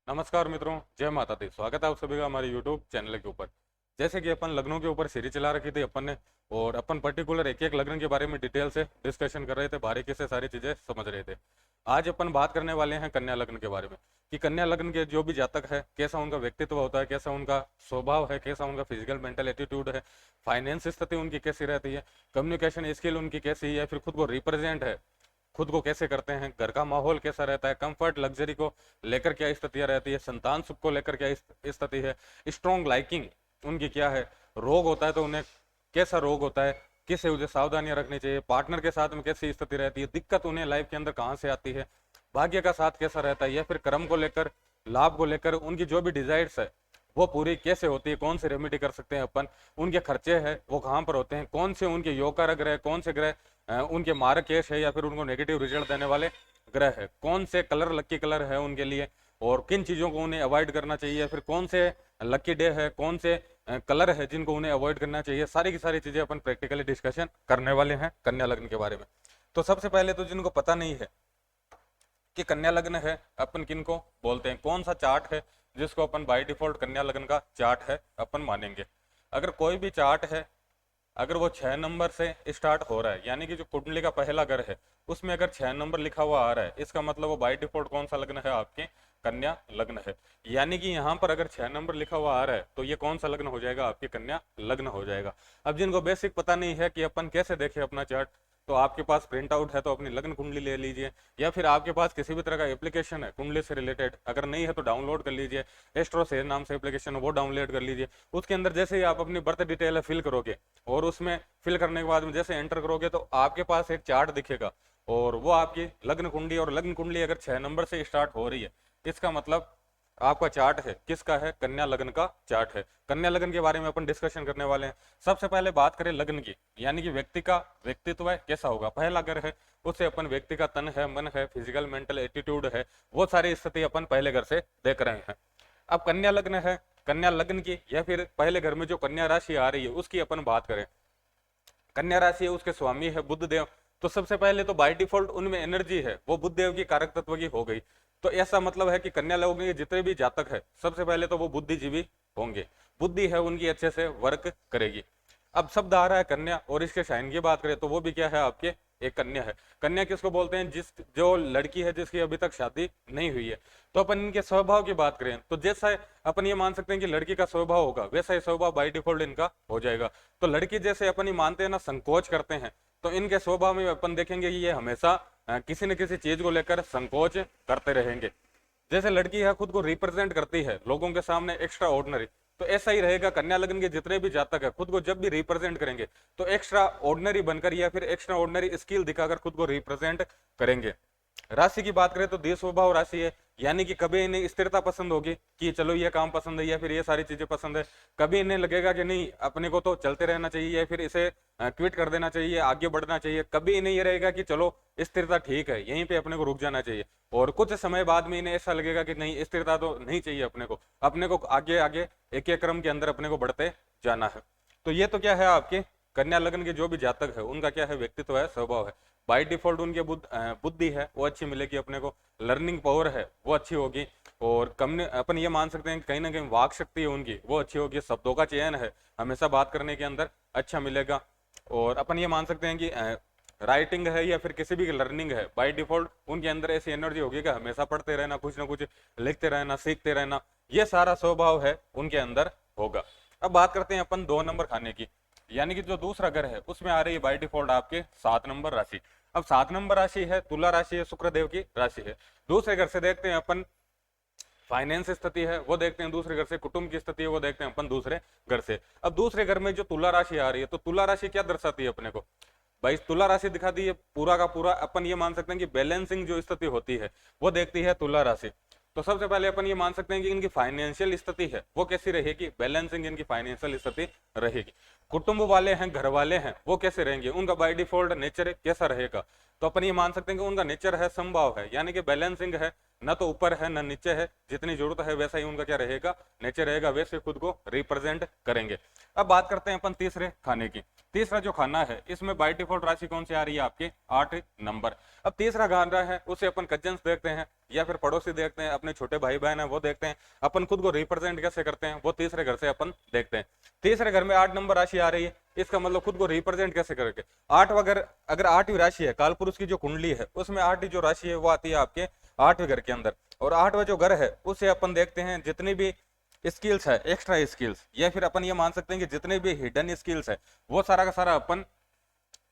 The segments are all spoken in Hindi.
नमस्कार मित्रों, जय माता दी। स्वागत है आप सभी का हमारे YouTube चैनल के ऊपर। जैसे कि अपन लग्नों के ऊपर सीरीज चला रखी थी अपन ने, और अपन पर्टिकुलर एक एक लग्न के बारे में डिटेल से डिस्कशन कर रहे थे, बारीकी से सारी चीजें समझ रहे थे। आज अपन बात करने वाले हैं कन्या लग्न के बारे में कि कन्या लग्न के जो भी जातक है, कैसा उनका व्यक्तित्व होता है, कैसा उनका स्वभाव है, कैसा उनका फिजिकल मेंटल एटीट्यूड है, फाइनेंस स्थिति उनकी कैसी रहती है, कम्युनिकेशन स्किल उनकी कैसी है, फिर खुद को रिप्रेजेंट है, खुद को कैसे करते हैं, घर का माहौल कैसा रहता है, कंफर्ट लग्जरी को लेकर क्या स्थितियां रहती है, संतान सुख को लेकर क्या स्थिति है, स्ट्रॉन्ग लाइकिंग उनकी क्या है, रोग होता है तो उन्हें कैसा रोग होता है, किससे उसे सावधानियां रखनी चाहिए, पार्टनर के साथ में कैसी स्थिति रहती है, दिक्कत उन्हें लाइफ के अंदर कहाँ से आती है, भाग्य का साथ कैसा रहता है, या फिर कर्म को लेकर, लाभ को लेकर उनकी जो भी डिजायर्स है वो पूरी कैसे होती है, कौन से रेमेडी कर सकते हैं अपन, उनके खर्चे हैं वो कहाँ पर होते हैं, कौन से उनके योगकारक ग्रह, कौन से ग्रह उनके मारक केश है या फिर उनको नेगेटिव रिजल्ट देने वाले ग्रह है, कौन से कलर लकी कलर है उनके लिए, और किन चीजों को उन्हें अवॉइड करना चाहिए, या फिर कौन से लकी डे है, कौन से कलर है जिनको उन्हें अवॉइड करना चाहिए। सारी की सारी चीजें अपन प्रैक्टिकली डिस्कशन करने वाले हैं कन्या लग्न के बारे में। तो सबसे पहले तो जिनको पता नहीं है कि कन्या लग्न है, अपन किनको बोलते हैं, कौन सा चार्ट है जिसको अपन बाय डिफॉल्ट कन्या लग्न का चार्ट है अपन मानेंगे। अगर कोई भी चार्ट है, अगर वो 6 नंबर से स्टार्ट हो रहा है, यानी कि जो कुंडली का पहला घर है उसमें अगर 6 नंबर लिखा हुआ आ रहा है, इसका मतलब वो बाय डिफॉल्ट कौन सा लग्न है, आपके कन्या लग्न है। यानी कि यहाँ पर अगर 6 नंबर लिखा हुआ आ रहा है तो ये कौन सा लग्न हो जाएगा, आपके कन्या लग्न हो जाएगा। अब जिनको बेसिक पता नहीं है कि अपन कैसे देखें अपना चार्ट, तो आपके पास प्रिंट आउट है तो अपनी लग्न कुंडली ले लीजिए, या फिर आपके पास किसी भी तरह का एप्लीकेशन है कुंडली से रिलेटेड, अगर नहीं है तो डाउनलोड कर लीजिए। एस्ट्रो से नाम से एप्लीकेशन है वो डाउनलोड कर लीजिए। उसके अंदर जैसे ही आप अपनी बर्थ डिटेल है फिल करोगे, और उसमें फिल करने के बाद में जैसे एंटर करोगे तो आपके पास एक चार्ट दिखेगा, और वो आपकी लग्न कुंडली, और लग्न कुंडली अगर 6 नंबर से स्टार्ट हो रही है इसका मतलब आपका चार्ट है किसका है, कन्या लग्न का चार्ट है। कन्या लग्न के बारे में अपन डिस्कशन करने वाले हैं। सबसे पहले बात करें लग्न की, यानी कि व्यक्ति का व्यक्तित्व है कैसा होगा। पहला घर है, उससे अपन व्यक्ति का तन है, मन है, फिजिकल मेंटल एटीट्यूड है, वो सारी स्थिति अपन पहले घर से देख रहे हैं। अब कन्या लग्न है, कन्या लग्न की या फिर पहले घर में जो कन्या राशि आ रही है उसकी अपन बात करें। कन्या राशि है, उसके स्वामी है बुध देव, तो सबसे पहले तो बाय डिफॉल्ट उनमें एनर्जी है वो बुध देव की कारक तत्व की हो गई। तो ऐसा मतलब है कि कन्या लोगों के जितने भी जातक है सबसे पहले तो वो बुद्धिजीवी होंगे, बुद्धि है उनकी अच्छे से वर्क करेगी। अब शब्द आ रहा है कन्या, और इसके शाइन की बात करें तो वो भी क्या है, आपके एक कन्या है। कन्या किसको बोलते हैं, जिस जो लड़की है जिसकी अभी तक शादी नहीं हुई है। तो अपन इनके स्वभाव की बात करें तो जैसा अपन ये मान सकते हैं कि लड़की का स्वभाव होगा वैसा ही स्वभाव बाय डिफॉल्ट इनका हो जाएगा। तो लड़की जैसे अपन ही मानते हैं ना, संकोच करते हैं, तो इनके स्वभाव में अपन देखेंगे कि ये हमेशा किसी न किसी चीज को लेकर संकोच करते रहेंगे। जैसे लड़की है खुद को रिप्रेजेंट करती है लोगों के सामने एक्स्ट्रा ऑर्डिनरी, तो ऐसा ही रहेगा कन्या लग्न के जितने भी जातक है खुद को जब भी रिप्रेजेंट करेंगे तो एक्स्ट्रा ऑर्डिनरी बनकर या फिर एक्स्ट्रा ऑर्डिनरी स्किल दिखाकर खुद को रिप्रेजेंट करेंगे। राशि की बात करें तो देश स्वभाव राशि है, यानी कि कभी इन्हें स्थिरता पसंद होगी कि चलो ये काम पसंद है या फिर ये सारी चीजें पसंद है, कभी इन्हें लगेगा कि नहीं अपने को तो चलते रहना चाहिए या फिर इसे क्विट कर देना चाहिए, आगे बढ़ना चाहिए, कभी इन्हें ये रहेगा कि चलो स्थिरता ठीक है यहीं पे अपने को रुक जाना चाहिए, और कुछ समय बाद में इन्हें ऐसा लगेगा कि नहीं स्थिरता तो नहीं चाहिए अपने को आगे आगे एक एक क्रम के अंदर अपने को बढ़ते जाना है। तो ये तो क्या है, आपके कन्या लग्न के जो भी जातक है उनका क्या है, व्यक्तित्व है, स्वभाव है। बाय डिफॉल्ट उनके बुद्धि है वो अच्छी मिलेगी अपने को, लर्निंग पावर है वो अच्छी होगी, और कम अपन ये मान सकते हैं कि कहीं ना कहीं वाक शक्ति है उनकी वो अच्छी होगी, शब्दों का चयन है हमेशा बात करने के अंदर अच्छा मिलेगा। और अपन ये मान सकते हैं कि राइटिंग है या फिर किसी भी लर्निंग है, बाय डिफॉल्ट उनके अंदर ऐसी एनर्जी होगी कि हमेशा पढ़ते रहना, कुछ ना कुछ लिखते रहना, सीखते रहना, ये सारा स्वभाव है उनके अंदर होगा। अब बात करते हैं अपन 2 नंबर खाने की, यानी कि जो दूसरा घर है उसमें आ रही है बाय डिफॉल्ट आपके 7 नंबर राशि। अब 7 नंबर राशि है, तुला राशि है, शुक्रदेव की राशि है। दूसरे घर से देखते हैं अपन फाइनेंस स्थिति है वो देखते हैं, दूसरे घर से कुटुंब की स्थिति है वो देखते हैं अपन दूसरे घर से। अब दूसरे घर में जो तुला राशि आ रही है, तो तुला राशि क्या दर्शाती है अपने को, भाई तुला राशि दिखाती है पूरा का पूरा, अपन ये मान सकते हैं कि बैलेंसिंग जो स्थिति होती है वो देखती है तुला राशि। तो सबसे पहले अपन ये मान सकते हैं कि इनकी फाइनेंशियल स्थिति है वो कैसी रहेगी, बैलेंसिंग इनकी फाइनेंशियल स्थिति रहेगी। कुटुंब वाले हैं, घर वाले हैं, वो कैसे रहेंगे, उनका बाय डिफॉल्ट नेचर कैसा रहेगा, तो अपन ये मान सकते हैं कि उनका नेचर है, समभाव है, यानी कि बैलेंसिंग है, ना तो ऊपर है ना नीचे है, जितनी जरूरत है वैसा ही उनका क्या रहेगा, नेचर रहेगा, वैसे खुद को रिप्रेजेंट करेंगे। अब बात करते हैं अपन तीसरे खाने की। तीसरा जो खाना है इसमें बाय डिफॉल्ट राशि कौन सी आ रही है आपके 8 नंबर। अब तीसरा खाना है उसे अपन कजन्स देखते हैं या फिर पड़ोसी देखते हैं, अपने छोटे भाई बहन है वो देखते हैं, अपन खुद को रिप्रेजेंट कैसे करते हैं वो तीसरे घर से अपन देखते हैं। तीसरे घर में 8 नंबर राशि आ रही है, इसका मतलब खुद को रिप्रेजेंट कैसे करके, आठ अगर अगर 8वीं राशि है, कालपुरुष की जो कुंडली है उसमें 8वीं जो राशि है वो आती है आपके 8वें घर के अंदर। और 8वां जो घर है उसे अपन देखते हैं जितनी भी स्किल्स है, एक्स्ट्रा स्किल्स, या फिर अपन ये मान सकते हैं कि जितने भी हिडन स्किल्स है वो सारा का सारा अपन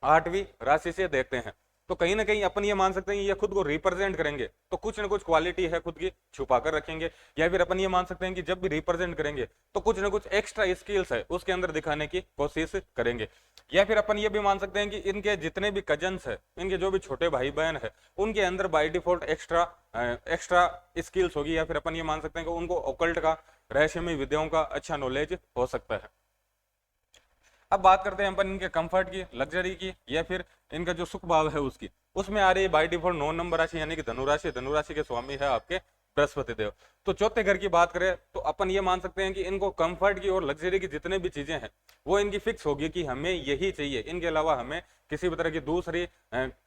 8वीं राशि से देखते हैं। तो कहीं ना कहीं अपन ये मान सकते हैं कि ये खुद को रिप्रेजेंट करेंगे तो कुछ ना कुछ क्वालिटी है खुद की छुपा कर रखेंगे, या फिर अपन ये मान सकते हैं कि जब भी रिप्रेजेंट करेंगे तो कुछ ना कुछ एक्स्ट्रा स्किल्स है उसके अंदर दिखाने की कोशिश करेंगे। या फिर अपन ये भी मान सकते हैं कि इनके जितने भी कजन्स है, इनके जो भी छोटे भाई बहन है, उनके अंदर बाय डिफॉल्ट एक्स्ट्रा स्किल्स होगी, या फिर अपन ये मान सकते हैं कि उनको ओकल्ट का, रहस्यमय विद्याओं का अच्छा नॉलेज हो सकता है। अब बात करते हैं अपन इनके कंफर्ट की, लग्जरी की, या फिर इनका जो सुख भाव है उसकी। उसमें आ रही है बाय डिफॉल्ट 9 नंबर राशि यानी कि धनुराशि। धनुराशि के स्वामी है आपके बृहस्पति देव। तो चौथे घर की बात करें तो अपन ये मान सकते हैं कि इनको कंफर्ट की और लग्जरी की जितने भी चीजें हैं वो इनकी फिक्स होगी कि हमें यही चाहिए, इनके अलावा हमें किसी भी तरह की दूसरी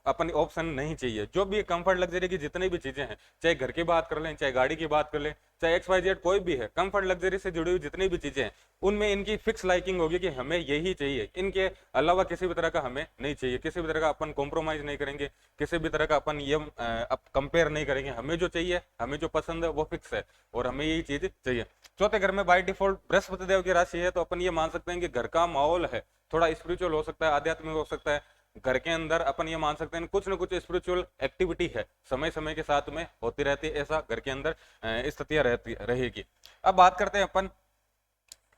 अपनी ऑप्शन नहीं चाहिए। जो भी कंफर्ट लग्जरी की जितनी भी चीजें हैं, चाहे घर की बात कर लें, चाहे गाड़ी की बात कर लें, चाहे XYZ कोई भी है, कंफर्ट लग्जरी से जुड़ी हुई जितनी भी चीजें हैं उनमें इनकी फिक्स लाइकिंग होगी कि हमें यही चाहिए, इनके अलावा किसी भी तरह का हमें नहीं चाहिए, किसी भी तरह का अपन कॉम्प्रोमाइज नहीं करेंगे, किसी भी तरह का अपन ये कंपेयर नहीं करेंगे। हमें जो चाहिए, हमें जो पसंद है वो फिक्स है और हमें यही चीज चाहिए। चौथे घर में बाय डिफॉल्ट बृहस्पति देव की राशि है, तो अपन ये मान सकते हैं कि घर का माहौल है थोड़ा स्पिरिचुअल हो सकता है, आध्यात्मिक हो सकता है। घर के अंदर अपन ये मान सकते हैं कुछ न कुछ स्पिरिचुअल एक्टिविटी है समय समय के साथ में होती रहती है, ऐसा घर के अंदर स्थितियां रहती रहेगी। अब बात करते हैं अपन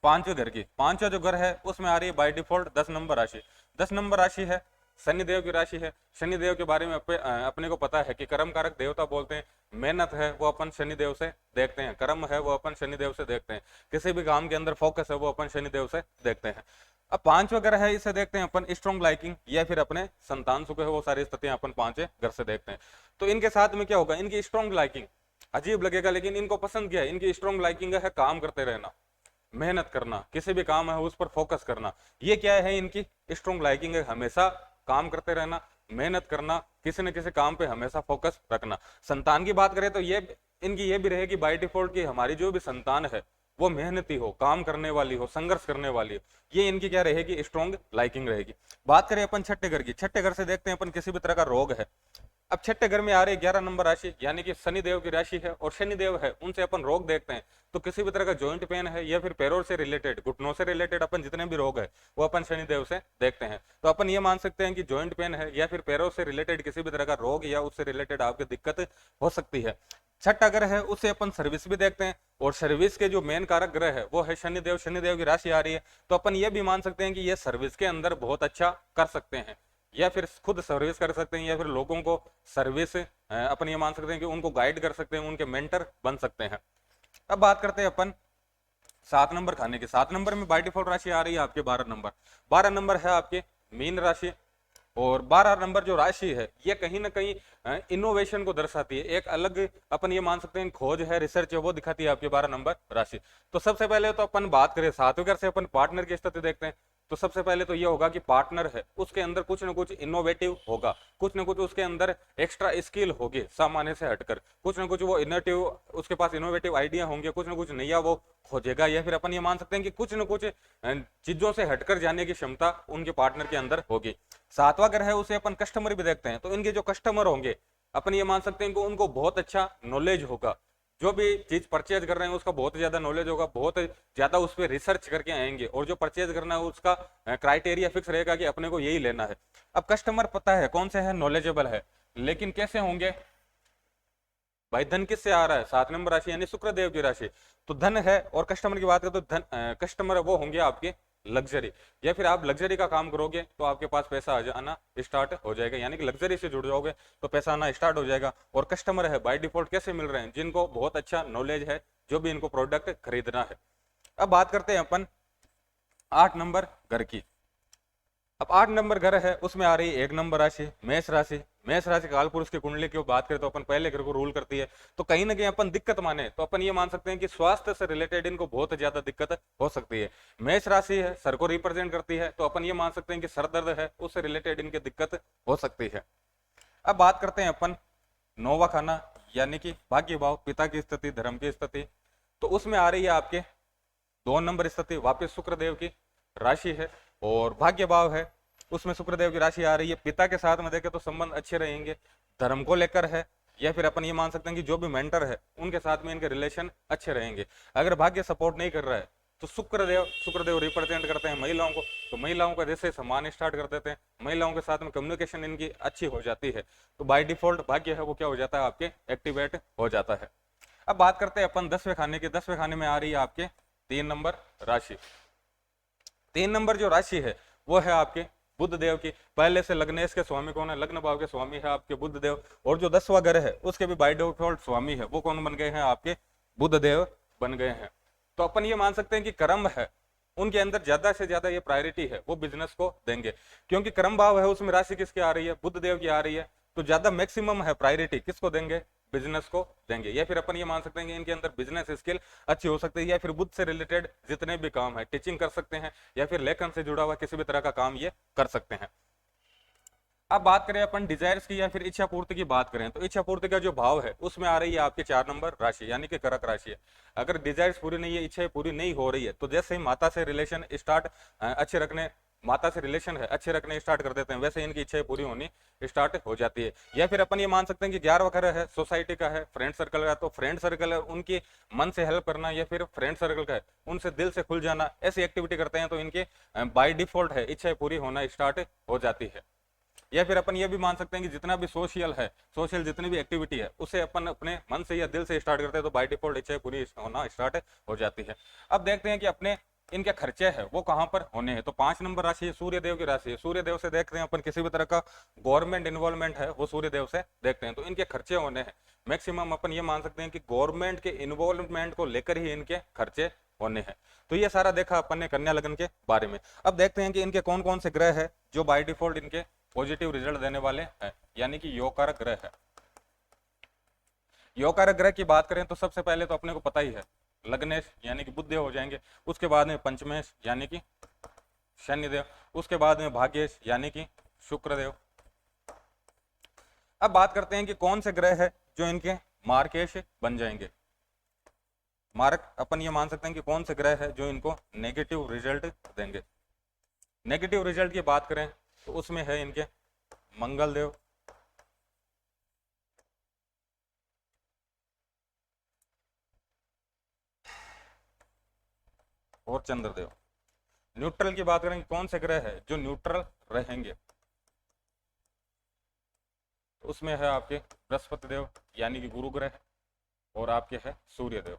पांचवें घर की। पांचवा जो घर है उसमें आ रही है बाय डिफॉल्ट 10 नंबर राशि। 10 नंबर राशि है शनिदेव की राशि है। शनिदेव के बारे में अपने को पता है कि कर्म कारक देवता बोलते हैं, मेहनत है वो अपन शनिदेव से देखते हैं, कर्म है वो अपन शनिदेव से देखते हैं, किसी भी काम के अंदर फोकस है वो अपन शनिदेव से देखते हैं। अब पांचवा घर है इसे देखते हैं अपन स्ट्रॉन्ग लाइकिंग या फिर अपने संतान सुख है, वो सारी स्थितियां अपन पांचवें घर से देखते हैं। तो इनके साथ में क्या होगा, इनकी स्ट्रॉन्ग लाइकिंग अजीब लगेगा लेकिन इनको पसंद क्या है, इनकी स्ट्रॉन्ग लाइकिंग है काम करते रहना, मेहनत करना, किसी भी काम है उस पर फोकस करना। ये क्या है, इनकी स्ट्रॉन्ग लाइकिंग है, हमेशा काम करते रहना, मेहनत करना, किसी न किसी काम पे हमेशा फोकस रखना। संतान की बात करें तो ये इनकी ये भी रहेगी बाय डिफॉल्ट की हमारी जो भी संतान है वो मेहनती हो, काम करने वाली हो, संघर्ष करने वाली हो, ये इनकी क्या रहेगी, स्ट्रॉन्ग लाइकिंग रहेगी। बात करें अपन छठे घर की। छठे घर से देखते हैं अपन किसी भी तरह का रोग है। अब छठे घर में आ रही 11 नंबर राशि यानी कि शनिदेव की राशि है और शनिदेव है उनसे अपन रोग देखते हैं। तो किसी भी तरह का जॉइंट पेन है या फिर पैरों से रिलेटेड, घुटनों से रिलेटेड अपन जितने भी रोग है वो अपन शनिदेव से देखते हैं। तो अपन ये मान सकते हैं कि जॉइंट पेन है या फिर पैरों से रिलेटेड किसी भी तरह का रोग या उससे रिलेटेड आपकी दिक्कत हो सकती है। छठा ग्रह है उसे अपन सर्विस भी देखते हैं और सर्विस के जो मेन कारक ग्रह है वो है शनिदेव। शनिदेव की राशि आ रही है तो अपन ये भी मान सकते हैं कि ये सर्विस के अंदर बहुत अच्छा कर सकते हैं, या फिर खुद सर्विस कर सकते हैं, या फिर लोगों को सर्विस अपन ये मान सकते हैं कि उनको गाइड कर सकते हैं, उनके मेंटर बन सकते हैं। अब बात करते हैं अपन 7 नंबर खाने की। 7 नंबर में बाय डिफॉल्ट राशि आ रही है आपके 12 नंबर। 12 नंबर है आपके मीन राशि और 12 नंबर जो राशि है ये कहीं ना कहीं इनोवेशन को दर्शाती है, एक अलग अपन ये मान सकते हैं खोज है, रिसर्च है, वो दिखाती है आपकी 12 नंबर राशि। तो सबसे पहले तो अपन बात करें 7वें घर से अपन पार्टनर की स्थिति देखते हैं। तो सबसे पहले तो ये होगा कि पार्टनर है उसके अंदर कुछ ना कुछ इनोवेटिव होगा, कुछ ना कुछ उसके अंदर एक्स्ट्रा स्किल होगी सामान्य से हटकर, कुछ ना कुछ वो इनोवेटिव, उसके पास इनोवेटिव आइडिया होंगे, कुछ ना कुछ नया वो खोजेगा, या फिर अपन ये मान सकते हैं कि कुछ ना कुछ चीजों से हटकर जाने की क्षमता उनके पार्टनर के अंदर होगी। 7वां घर है उसे अपन कस्टमर भी देखते हैं। तो इनके जो कस्टमर होंगे अपन ये मान सकते हैं कि उनको बहुत अच्छा नॉलेज होगा, जो भी चीज परचेज कर रहे हैं उसका बहुत ज्यादा नॉलेज होगा, बहुत ज्यादा उस पर रिसर्च करके आएंगे और जो परचेज करना है उसका क्राइटेरिया फिक्स रहेगा कि अपने को यही लेना है। अब कस्टमर पता है कौन से है, नॉलेजेबल है, लेकिन कैसे होंगे भाई, धन किससे आ रहा है, 7 नंबर राशि यानी शुक्र देव की राशि। तो धन है और कस्टमर की बात करें तो धन कस्टमर वो होंगे आपके लग्जरी, या फिर आप लग्जरी का काम करोगे तो आपके पास पैसा आ जाना स्टार्ट हो जाएगा, यानी कि लग्जरी से जुड़ जाओगे तो पैसा आना स्टार्ट हो जाएगा। और कस्टमर है बाय डिफॉल्ट कैसे मिल रहे हैं, जिनको बहुत अच्छा नॉलेज है, जो भी इनको प्रोडक्ट खरीदना है। अब बात करते हैं अपन 8 नंबर घर की। अब 8 नंबर घर है उसमें आ रही है 1 नंबर राशि मेष राशि। मेष राशि काल पुरुष की कुंडली की बात करें तो अपन पहले घर को रूल करती है, तो कहीं ना कहीं अपन दिक्कत माने तो अपन ये मान सकते हैं कि स्वास्थ्य से रिलेटेड इनको बहुत ज्यादा दिक्कत हो सकती है। मेष राशि है, सर को रिप्रेजेंट करती है, तो अपन ये मान सकते हैं कि सर दर्द है, उससे रिलेटेड इनकी दिक्कत हो सकती है। अब बात करते हैं अपन नौवा खाना यानी कि भाग्य भाव, पिता की स्थिति, धर्म की स्थिति, तो उसमें आ रही है आपके 2 नंबर स्थिति, वापिस शुक्रदेव की राशि है और भाग्य भाव है, उसमें शुक्रदेव की राशि आ रही है। पिता के साथ में देखें तो संबंध अच्छे रहेंगे, धर्म को लेकर है, या फिर अपन ये मान सकते हैं कि जो भी मेंटर है उनके साथ में इनके रिलेशन अच्छे रहेंगे। अगर भाग्य सपोर्ट नहीं कर रहा है तो शुक्रदेव रिप्रेजेंट करते हैं महिलाओं को, तो महिलाओं का जैसे सम्मान स्टार्ट कर देते हैं, महिलाओं के साथ में कम्युनिकेशन इनकी अच्छी हो जाती है, तो बाय डिफॉल्ट भाग्य है वो क्या हो जाता है, आपके एक्टिवेट हो जाता है। अब बात करते हैं अपन 10वें खाने की। 10वें खाने में आ रही है आपके 3 नंबर राशि। 3 नंबर जो राशि है वो है आपके बुध देव की। पहले से लग्नेश के स्वामी कौन है, लग्न भाव के स्वामी है आपके बुध देव, और जो 10वां घर है उसके भी बाय डिफॉल्ट स्वामी है, वो कौन बन गए हैं, आपके बुध देव बन गए हैं। तो अपन ये मान सकते हैं कि कर्म है उनके अंदर ज्यादा से ज्यादा ये प्रायोरिटी है वो बिजनेस को देंगे, क्योंकि कर्म भाव है उसमें राशि किसकी आ रही है, बुध देव की आ रही है, तो ज्यादा मैक्सिमम है प्रायोरिटी किसको देंगे, बिजनेस को देंगे। या फिर अपन ये मान सकते हैं कि इनके अंदर बिजनेस स्किल अच्छी हो सकती है, या फिर बुद्ध से रिलेटेड जितने भी काम है, टीचिंग कर सकते हैं, या फिर लेखन से जुड़ा हुआ किसी भी तरह का काम ये कर सकते हैं। अब बात करें अपन डिजायर्स की या फिर इच्छा पूर्ति की बात करें, तो इच्छा पूर्ति का जो भाव है उसमें आ रही है आपके 4 नंबर राशि यानी कि कर्क राशि है। अगर डिजायर्स पूरी नहीं है, इच्छाएं पूरी नहीं हो रही है, तो जैसे ही माता से रिलेशन स्टार्ट अच्छे रखने, माता से रिलेशन है अच्छे रखने स्टार्ट कर देते हैं, वैसे इनकी इच्छाएं पूरी होनी स्टार्ट हो जाती है। या फिर अपन ये मान सकते हैं कि 11वां घर है सोसाइटी का है, फ्रेंड सर्कल का, तो फ्रेंड सर्कल है उनकी मन से हेल्प करना, या फिर फ्रेंड सर्कल का है उनसे दिल से खुल जाना, ऐसी एक्टिविटी करते हैं तो इनके बाय डिफॉल्ट है इच्छाएं पूरी होना स्टार्ट हो जाती है। या फिर अपन ये भी मान सकते हैं कि जितना भी सोशल है, सोशल जितनी भी एक्टिविटी है उसे अपन अपने मन से या दिल से स्टार्ट करते हैं तो बाय डिफॉल्ट इच्छाएं पूरी होना स्टार्ट हो जाती है। अब देखते हैं कि अपने इनके खर्चे है वो कहां पर होने हैं, तो 5 नंबर राशि है, सूर्य देव की राशि है। सूर्य देव से देखते हैं अपन किसी भी तरह का गवर्नमेंट इन्वॉल्वमेंट है वो सूर्य देव से देखते हैं, तो इनके खर्चे होने हैं मैक्सिमम। अपन ये मान सकते हैं कि गवर्नमेंट के इन्वॉल्वमेंट को लेकर ही इनके खर्चे होने हैं। तो ये सारा देखा अपन ने कन्या लगन के बारे में। अब देखते हैं कि इनके कौन कौन से ग्रह है जो बाय डिफॉल्ट इनके पॉजिटिव रिजल्ट देने वाले हैं, यानी कि योग कारक ग्रह है। योग कारक ग्रह की बात करें तो सबसे पहले तो अपने को पता ही है लग्नेश यानी कि बुध हो जाएंगे, उसके बाद में पंचमेश यानी कि शनिदेव, उसके बाद में भाग्येश यानी कि शुक्रदेव। अब बात करते हैं कि कौन से ग्रह है जो इनके मार्केश बन जाएंगे। मार्क अपन ये मान सकते हैं कि कौन से ग्रह है जो इनको नेगेटिव रिजल्ट देंगे। नेगेटिव रिजल्ट की बात करें तो उसमें है इनके मंगल देव, और चंद्रदेव। न्यूट्रल की बात करें कौन से ग्रह है जो न्यूट्रल रहेंगे, तो उसमें है आपके बृहस्पति देव यानी कि गुरु ग्रह, और आपके है सूर्य देव।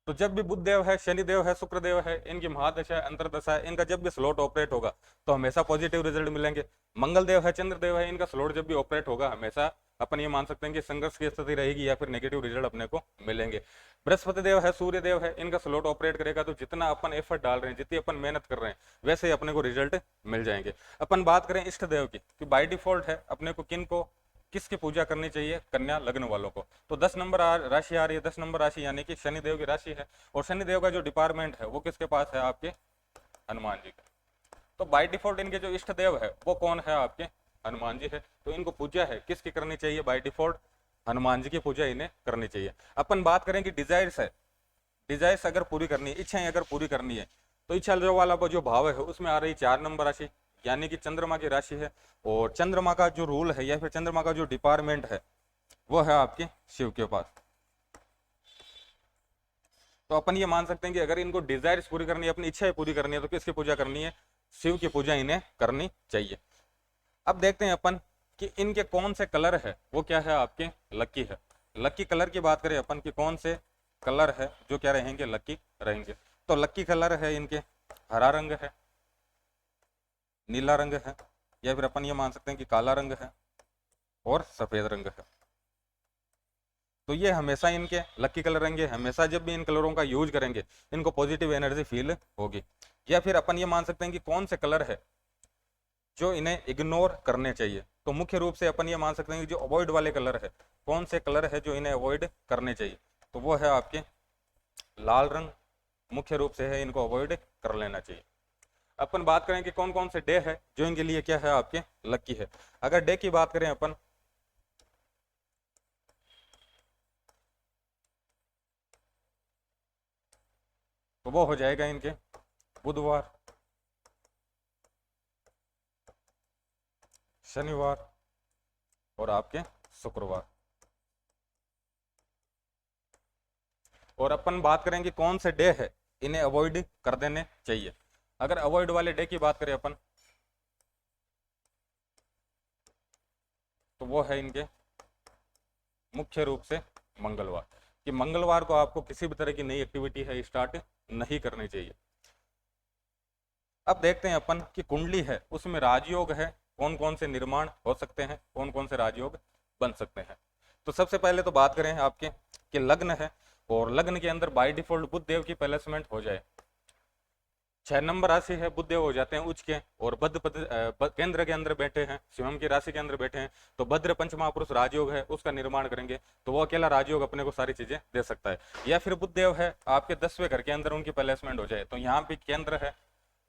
तो जब भी बुध देव है, शनि देव है, शुक्र देव है, इनकी महादशा है, अंतरदशा है, इनका जब भी स्लॉट ऑपरेट होगा तो हमेशा पॉजिटिव रिजल्ट मिलेंगे। मंगल देव है, चंद्र देव है, इनका स्लॉट जब भी ऑपरेट होगा हमेशा अपन ये मान सकते हैं कि संघर्ष की स्थिति रहेगी या फिर नेगेटिव रिजल्ट अपने को मिलेंगे। बृहस्पति देव है, सूर्य देव है, इनका स्लॉट ऑपरेट करेगा तो जितना अपन एफर्ट डाल रहे हैं, जितनी अपन मेहनत कर रहे हैं, वैसे ही अपने को रिजल्ट मिल जाएंगे। अपन बात करें इष्ट देव की, कि बाय डिफॉल्ट है अपने को किन को किसकी पूजा करनी चाहिए, कन्या लग्न वालों को। तो 10 नंबर राशि आ रही है, 10 नंबर राशि यानी कि शनिदेव की राशि है, और शनिदेव का जो डिपार्टमेंट है वो किसके पास है, आपके हनुमान जी का। तो बाय डिफॉल्ट इनके जो इष्ट देव है वो कौन है, आपके हनुमान जी है। तो इनको पूजा है किसकी करनी चाहिए, बाय डिफॉल्ट हनुमान जी की पूजा इन्हें करनी चाहिए। अपन बात करें कि डिजायर्स है, डिजायर्स अगर पूरी करनी है, इच्छाएं अगर पूरी करनी है, तो इच्छा जो वाला जो भाव है उसमें आ रही 4 नंबर राशि यानी कि चंद्रमा की राशि है, और चंद्रमा का जो रूल है या फिर चंद्रमा का जो डिपार्टमेंट है वो है आपके शिव के पास। तो अपन ये मान सकते हैं कि अगर इनको डिजायर्स पूरी करनी है, अपनी इच्छाएं पूरी करनी है, तो किसकी पूजा करनी है, शिव की पूजा इन्हें करनी चाहिए। अब देखते हैं अपन कि इनके कौन से कलर है वो क्या है, आपके लकी है। लकी कलर की बात करें अपन की कौन से कलर है जो क्या रहेंगे, लकी रहेंगे, तो लकी कलर है इनके हरा रंग है, नीला रंग है, या फिर अपन ये मान सकते हैं कि काला रंग है, और सफेद रंग है। तो ये हमेशा इनके लकी कलर रहेंगे, हमेशा जब भी इन कलरों का यूज करेंगे इनको पॉजिटिव एनर्जी फील होगी। या फिर अपन ये मान सकते हैं कि कौन से कलर है जो इन्हें इग्नोर करने चाहिए। तो मुख्य रूप से अपन ये मान सकते हैं कि जो अवॉइड वाले कलर है, कौन से कलर है जो इन्हें अवॉइड करने चाहिए, तो वो है आपके लाल रंग, मुख्य रूप से है इनको अवॉइड कर लेना चाहिए। अपन बात करें कि कौन कौन से डे है जो इनके लिए क्या है आपके लकी है। अगर डे की बात करें अपन, तो वो हो जाएगा इनके बुधवार, शनिवार और आपके शुक्रवार। और अपन बात करेंगे कौन से डे है इन्हें अवॉइड कर देने चाहिए। अगर अवॉइड वाले डे की बात करें अपन, तो वो है इनके मुख्य रूप से मंगलवार, कि मंगलवार को आपको किसी भी तरह की नई एक्टिविटी है स्टार्ट नहीं करनी चाहिए। अब देखते हैं अपन कि कुंडली है उसमें राजयोग है, कौन कौन से निर्माण हो सकते हैं, कौन कौन से राजयोग बन सकते हैं। तो सबसे पहले तो बात करें आपके कि लग्न है, और लग्न के अंदर बाय डिफॉल्ट बुध देव की प्लेसमेंट हो जाए। 6 नंबर राशि है, बुध देव हो जाते हैं उच्च के, और भद्र पद केंद्र के अंदर बैठे हैं, शिवम की राशि के अंदर बैठे हैं, तो भद्र पंचमहापुरुष राजयोग है उसका निर्माण करेंगे, तो वो अकेला राजयोग अपने को सारी चीजें दे सकता है। या फिर बुध देव है आपके 10वें घर के अंदर उनकी प्लेसमेंट हो जाए, तो यहाँ पे केंद्र है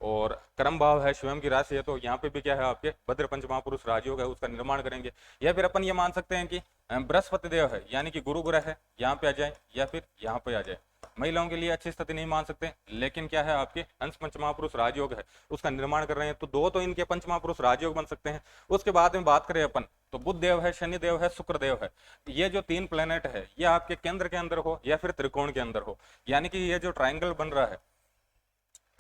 और कर्म भाव है, शिवम की राशि है, तो यहाँ पे भी क्या है आपके भद्र पंचमहापुरुष राजयोग है उसका निर्माण करेंगे। या फिर अपन ये मान सकते हैं कि बृहस्पति देव है यानी कि गुरु ग्रह है, यहाँ पे आ जाए या फिर यहाँ पे आ जाए। महिलाओं के लिए अच्छी स्थिति नहीं मान सकते, लेकिन क्या है आपके अंश पंचमहापुरुष राजयोग है उसका निर्माण कर रहे हैं, तो दो तो इनके पंचमहापुरुष राजयोग बन सकते हैं। उसके बाद में बात करें अपन, तो बुध देव है, शनि देव है, शुक्र देव है, ये जो 3 प्लेनेट है ये आपके केंद्र के अंदर हो या फिर त्रिकोण के अंदर हो, यानी कि ये जो ट्राइंगल बन रहा है,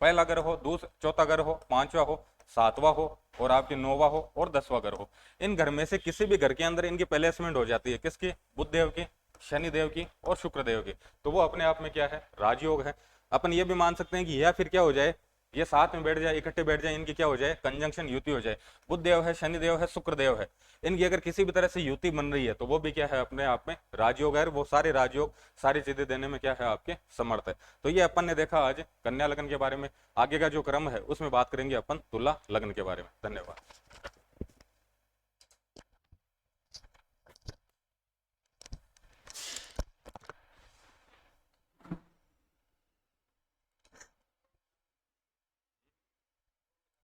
पहला घर हो, चौथा घर हो, 5वां हो, 7वां हो और आपके 9वां हो और 10वां घर हो, इन घर में से किसी भी घर के अंदर इनकी प्लेसमेंट हो जाती है, किसकी, बुध देव की, शनि देव की और शुक्र देव की, तो वो अपने आप में क्या है, राजयोग है। अपन ये भी मान सकते हैं कि या फिर क्या हो जाए, ये साथ में बैठ जाए, इकट्ठे बैठ जाए, इनकी क्या हो जाए, कंजंक्शन, युति हो जाए। बुध देव है, शनि देव है, शुक्र देव है, इनकी अगर किसी भी तरह से युति बन रही है तो वो भी क्या है, अपने आप में राजयोग है, वो सारे राजयोग सारी चीजें देने में क्या है, आपके समर्थ है। तो ये अपन ने देखा आज कन्या लग्न के बारे में। आगे का जो क्रम है उसमें बात करेंगे अपन तुला लग्न के बारे में। धन्यवाद।